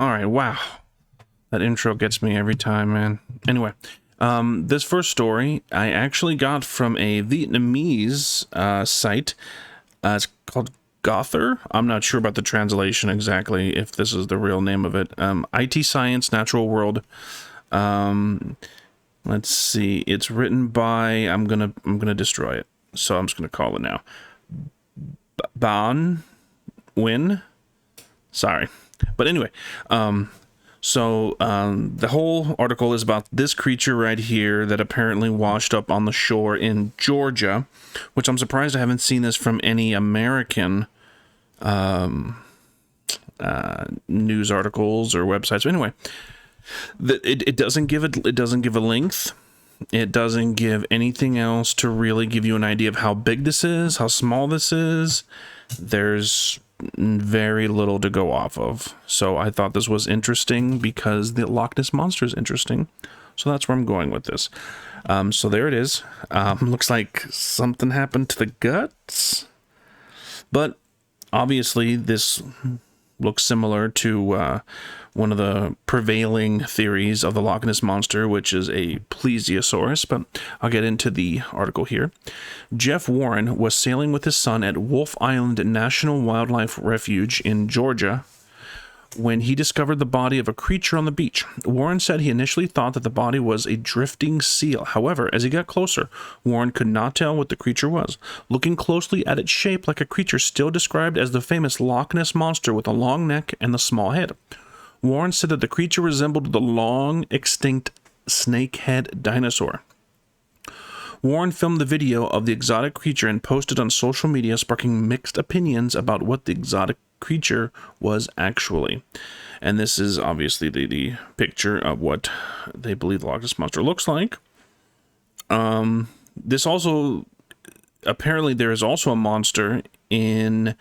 All right, wow. That intro gets me every time, man. Anyway, this first story I actually got from a Vietnamese site. It's called Gother. I'm not sure about the translation exactly, if this is the real name of it. IT Science Natural World. Let's see. It's written by, I'm gonna destroy it. So I'm just gonna call it now. Ban Win. Sorry. But anyway, the whole article is about this creature right here that apparently washed up on the shore in Georgia, which I'm surprised I haven't seen this from any American news articles or websites. But anyway, it doesn't give a length. It doesn't give anything else to really give you an idea of how big this is, how small this is. There's very little to go off of. So I thought this was interesting because the Loch Ness Monster is interesting. So that's where I'm going with this. So there it is. Looks like something happened to the guts. But obviously this looks similar to one of the prevailing theories of the Loch Ness Monster, which is a plesiosaurus, but I'll get into the article here. Jeff Warren was sailing with his son at Wolf Island National Wildlife Refuge in Georgia when he discovered the body of a creature on the beach. Warren said he initially thought that the body was a drifting seal. However, as he got closer, Warren could not tell what the creature was. Looking closely at its shape like a creature still described as the famous Loch Ness Monster with a long neck and a small head. Warren said that the creature resembled the long extinct snakehead dinosaur. Warren filmed the video of the exotic creature and posted on social media, sparking mixed opinions about what the exotic creature was actually. And this is obviously the picture of what they believe the Loch Ness Monster looks like. This also, apparently there is also a monster in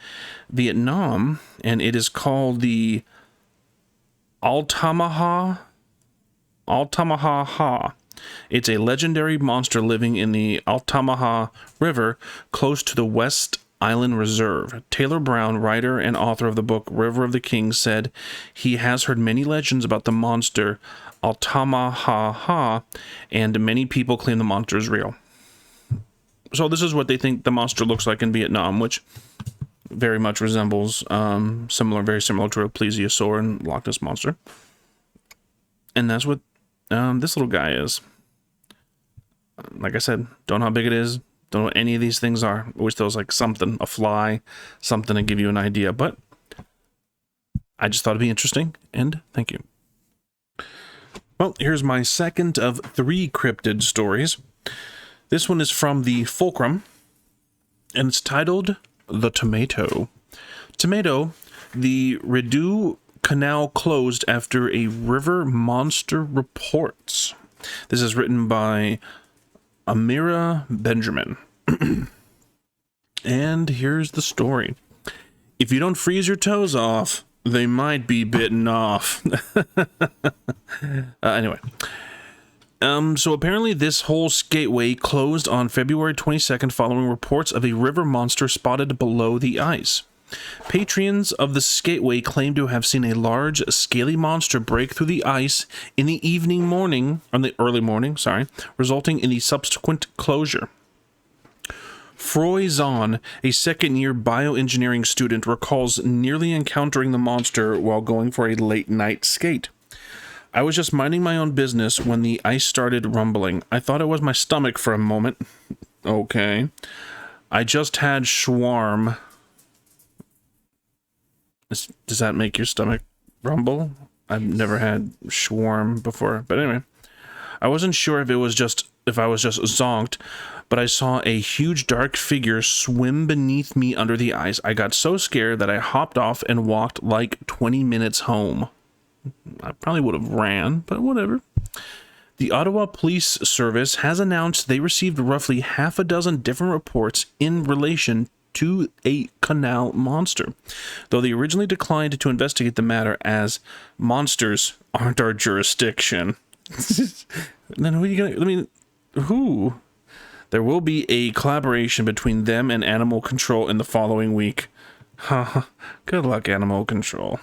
Vietnam, and it is called the Altamaha. It's a legendary monster living in the Altamaha River close to the West Island Reserve. Taylor Brown, writer and author of the book River of the Kings, said he has heard many legends about the monster Altamaha, and many people claim the monster is real. So this is what they think the monster looks like in Vietnam, which very much resembles, very similar to a plesiosaur and Loch Ness Monster. And that's what this little guy is. Like I said, don't know how big it is, don't know what any of these things are. Always feels like something, a fly, something to give you an idea. But I just thought it'd be interesting, and thank you. Well, here's my second of 3 cryptid stories. This one is from the Fulcrum, and it's titled The Tomato. Tomato, the Rideau Canal closed after a river monster reports. This is written by Amira Benjamin. And here's the story. If you don't freeze your toes off, they might be bitten off. Anyway. So apparently this whole skateway closed on February 22nd following reports of a river monster spotted below the ice. Patrons of the skateway claim to have seen a large, scaly monster break through the ice in the early morning, resulting in the subsequent closure. Froy Zahn, a second-year bioengineering student, recalls nearly encountering the monster while going for a late-night skate. I was just minding my own business when the ice started rumbling. I thought it was my stomach for a moment. Okay. I just had shawarma. Does that make your stomach rumble? I've never had shawarma before. But anyway, I wasn't sure if I was just zonked, but I saw a huge dark figure swim beneath me under the ice. I got so scared that I hopped off and walked like 20 minutes home. I probably would have ran, but whatever. The Ottawa Police Service has announced they received roughly half a dozen different reports in relation to a canal monster, though they originally declined to investigate the matter as monsters aren't our jurisdiction. Then who are you gonna? Who? There will be a collaboration between them and Animal Control in the following week. Good luck, Animal Control.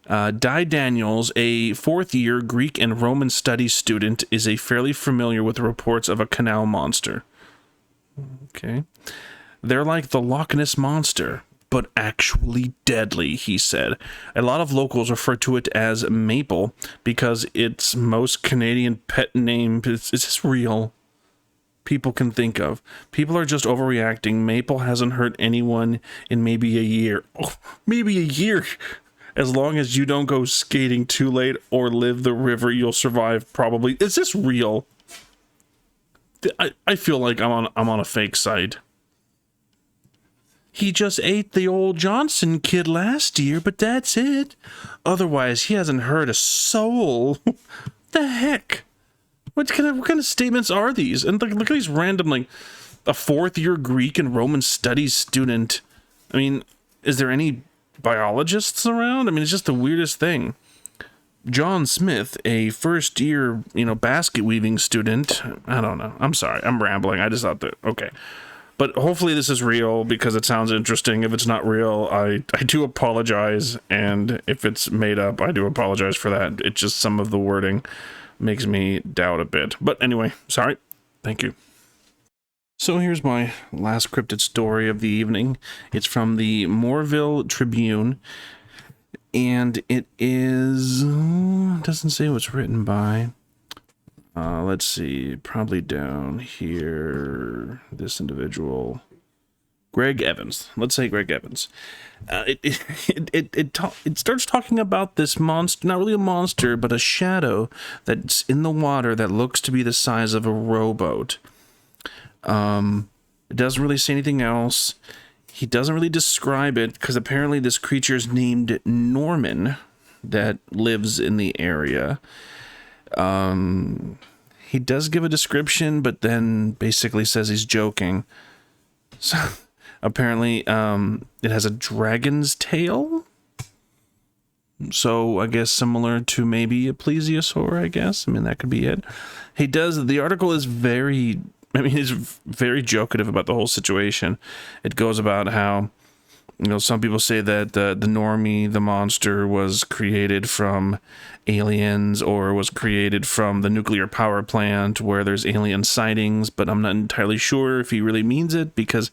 Di Daniels, a fourth-year Greek and Roman studies student, is a fairly familiar with reports of a canal monster. Okay. They're like the Loch Ness Monster, but actually deadly, he said. A lot of locals refer to it as Maple because its most Canadian pet name is just real. People can think of. People are just overreacting. Maple hasn't hurt anyone in maybe a year. Oh, maybe a year. As long as you don't go skating too late or live the river, you'll survive probably. Is this real? I feel like I'm on a fake site. He just ate the old Johnson kid last year, but that's it. Otherwise, he hasn't hurt a soul. The heck? What kind of statements are these? And look at these random, like, a fourth-year Greek and Roman studies student. I mean, is there any biologists around? I mean, it's just the weirdest thing. John Smith, a first-year, basket weaving student. I don't know. I'm sorry. I'm rambling. I just thought that, okay. But hopefully this is real because it sounds interesting. If it's not real, I do apologize. And if it's made up, I do apologize for that. It's just some of the wording makes me doubt a bit. But anyway, sorry. Thank you. So here's my last cryptid story of the evening. It's from the Moorville Tribune. And it doesn't say who it's written by. Let's see, probably down here, this individual, Greg Evans. Let's say Greg Evans. It starts talking about this monster, not really a monster, but a shadow that's in the water that looks to be the size of a rowboat. It doesn't really say anything else. He doesn't really describe it because apparently this creature is named Norman that lives in the area. He does give a description, but then basically says he's joking. So apparently, it has a dragon's tail. So I guess similar to maybe a plesiosaur, I guess. I mean, that could be it. The article is very jokative about the whole situation. It goes about how, some people say that the Normie, the monster, was created from aliens or was created from the nuclear power plant where there's alien sightings, but I'm not entirely sure if he really means it because,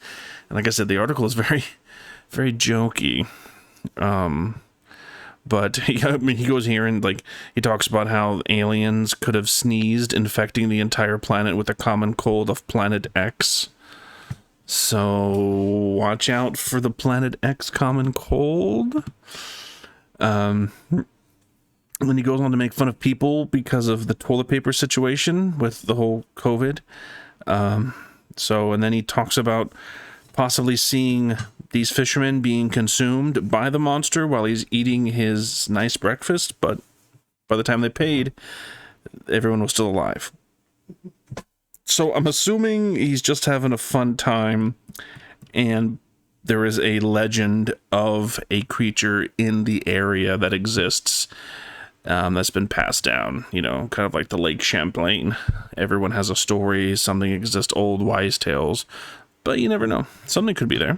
like I said, the article is very, very jokey. But he goes here and he talks about how aliens could have sneezed, infecting the entire planet with a common cold of Planet X. So watch out for the Planet X common cold. And then he goes on to make fun of people because of the toilet paper situation with the whole COVID. And then he talks about possibly seeing these fishermen being consumed by the monster while he's eating his nice breakfast, but by the time they paid, everyone was still alive. So I'm assuming he's just having a fun time, and there is a legend of a creature in the area that exists that's been passed down, kind of like the Lake Champlain. Everyone has a story, something exists, old wise tales, but you never know. Something could be there.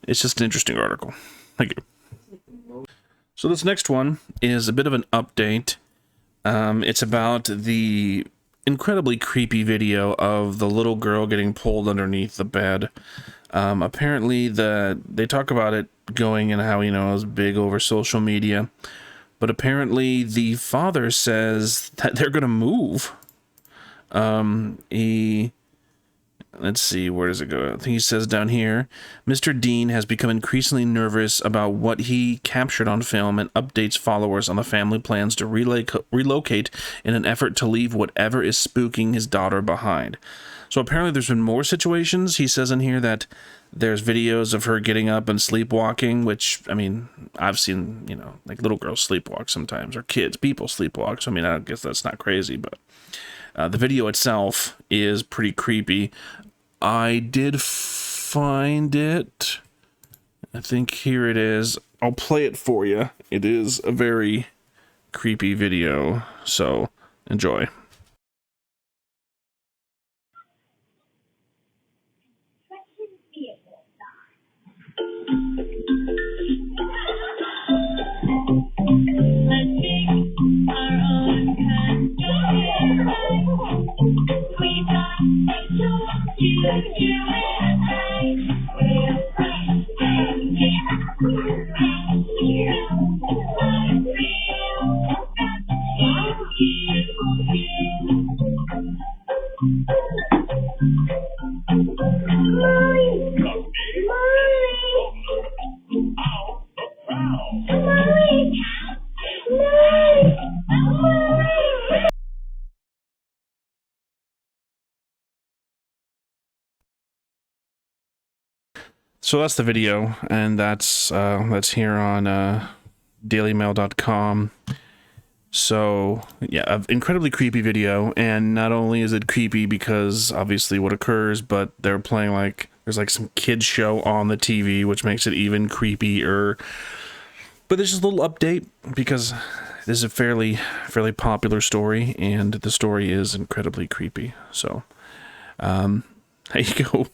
It's just an interesting article. Thank you. So this next one is a bit of an update. It's about the incredibly creepy video of the little girl getting pulled underneath the bed. Apparently they talk about it going and how, it was big over social media. But apparently the father says that they're going to move. Let's see, where does it go? I think he says down here, Mr. Dean has become increasingly nervous about what he captured on film and updates followers on the family plans to relocate in an effort to leave whatever is spooking his daughter behind. So apparently there's been more situations. He says in here that there's videos of her getting up and sleepwalking, which, I've seen, little girls sleepwalk sometimes, or people sleepwalk. So, I guess that's not crazy, but the video itself is pretty creepy. I did find it. I think here it is. I'll play it for you. It is a very creepy video, so enjoy. So that's the video, and that's here on dailymail.com. So yeah, an incredibly creepy video, and not only is it creepy because obviously what occurs, but they're playing like there's like some kids show on the TV, which makes it even creepier. But there's just a little update because this is a fairly popular story, and the story is incredibly creepy. So there you go.